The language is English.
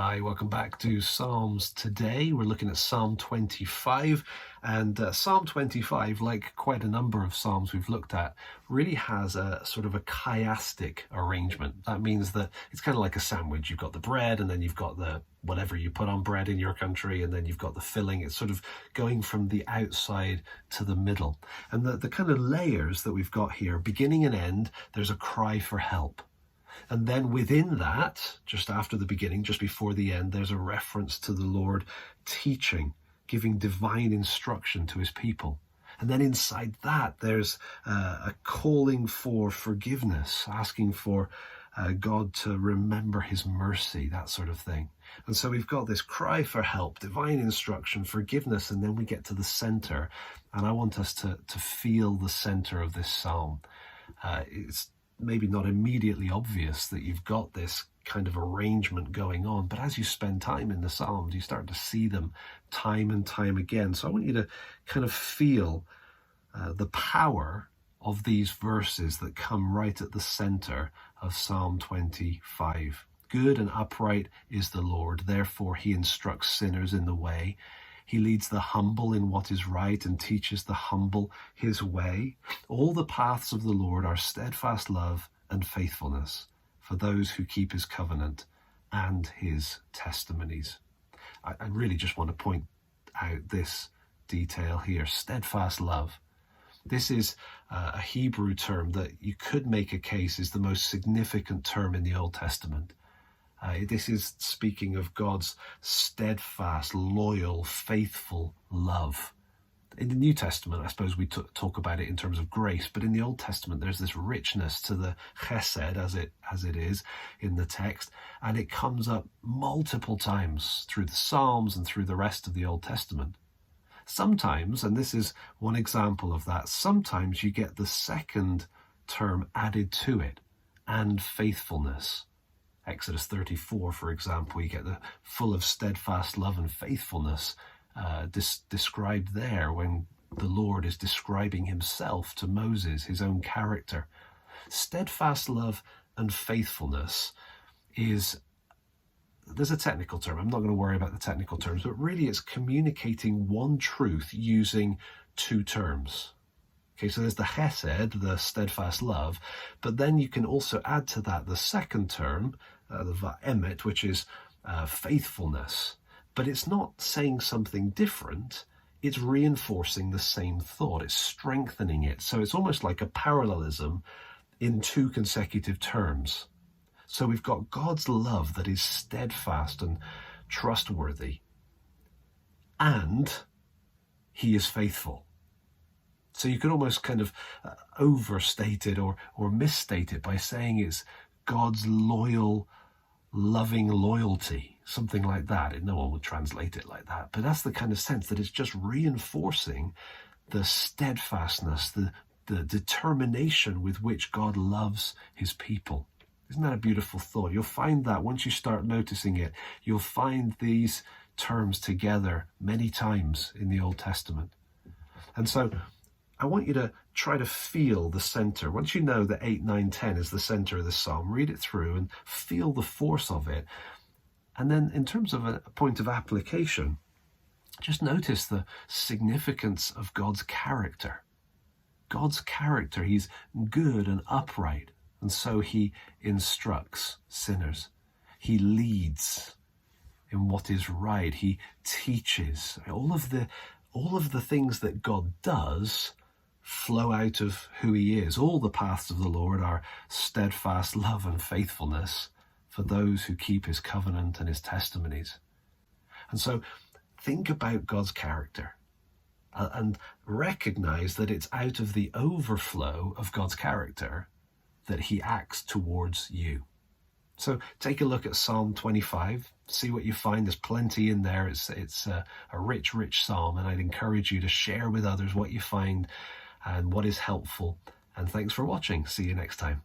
Hi, welcome back to Psalms. Today we're looking at Psalm 25, and Psalm 25, like quite a number of Psalms we've looked at, really has a sort of a chiastic arrangement. That means that it's kind of like a sandwich. You've got the bread, and then you've got the whatever you put on bread in your country, and then you've got the filling. It's sort of going from the outside to the middle. And the kind of layers that we've got here, beginning and end, there's a cry for help. And then within that, just after the beginning, just before the end, there's a reference to the Lord teaching, giving divine instruction to his people. And then inside that, there's a calling for forgiveness, asking for God to remember his mercy, that sort of thing. And so we've got this cry for help, divine instruction, forgiveness, and then we get to the center. And I want us to feel the center of this psalm. It's maybe not immediately obvious that you've got this kind of arrangement going on, but as you spend time in the Psalms, you start to see them time and time again. So I want you to kind of feel the power of these verses that come right at the center of Psalm 25. Good and upright is the Lord, therefore he instructs sinners in the way. He leads the humble in what is right and teaches the humble his way. All the paths of the Lord are steadfast love and faithfulness for those who keep his covenant and his testimonies. I really just want to point out this detail here, steadfast love. This is a Hebrew term that you could make a case is the most significant term in the Old Testament. This is speaking of God's steadfast, loyal, faithful love. In the New Testament, I suppose we talk about it in terms of grace, but in the Old Testament, there's this richness to the chesed, as it is in the text, and it comes up multiple times through the Psalms and through the rest of the Old Testament. Sometimes, and this is one example of that, sometimes you get the second term added to it, and faithfulness. Exodus 34, for example, you get the full of steadfast love and faithfulness described there when the Lord is describing himself to Moses, his own character. Steadfast love and faithfulness there's a technical term. I'm not going to worry about the technical terms, but really it's communicating one truth using two terms. Okay, so there's the chesed, the steadfast love, but then you can also add to that the second term, the va'emet, which is faithfulness. But it's not saying something different, it's reinforcing the same thought, it's strengthening it. So it's almost like a parallelism in two consecutive terms. So we've got God's love that is steadfast and trustworthy, and he is faithful. So you could almost kind of overstate it or misstate it by saying it's God's loyal, loving loyalty, something like that. No one would translate it like that, but that's the kind of sense that it's just reinforcing the steadfastness, the determination with which God loves his people. Isn't that a beautiful thought? You'll find that once you start noticing it, you'll find these terms together many times in the Old Testament. And so I want you to try to feel the center. Once you know that 8, 9, 10 is the center of the psalm, read it through and feel the force of it. And then in terms of a point of application, just notice the significance of God's character. God's character, he's good and upright, and so he instructs sinners. He leads in what is right. He teaches. All of the things that God does flow out of who he is. All the paths of the Lord are steadfast love and faithfulness for those who keep his covenant and his testimonies. And so think about God's character and recognize that it's out of the overflow of God's character that he acts towards you. So take a look at Psalm 25, see what you find. There's plenty in there. It's a rich, rich psalm, and I'd encourage you to share with others what you find and what is helpful. And thanks for watching. See you next time.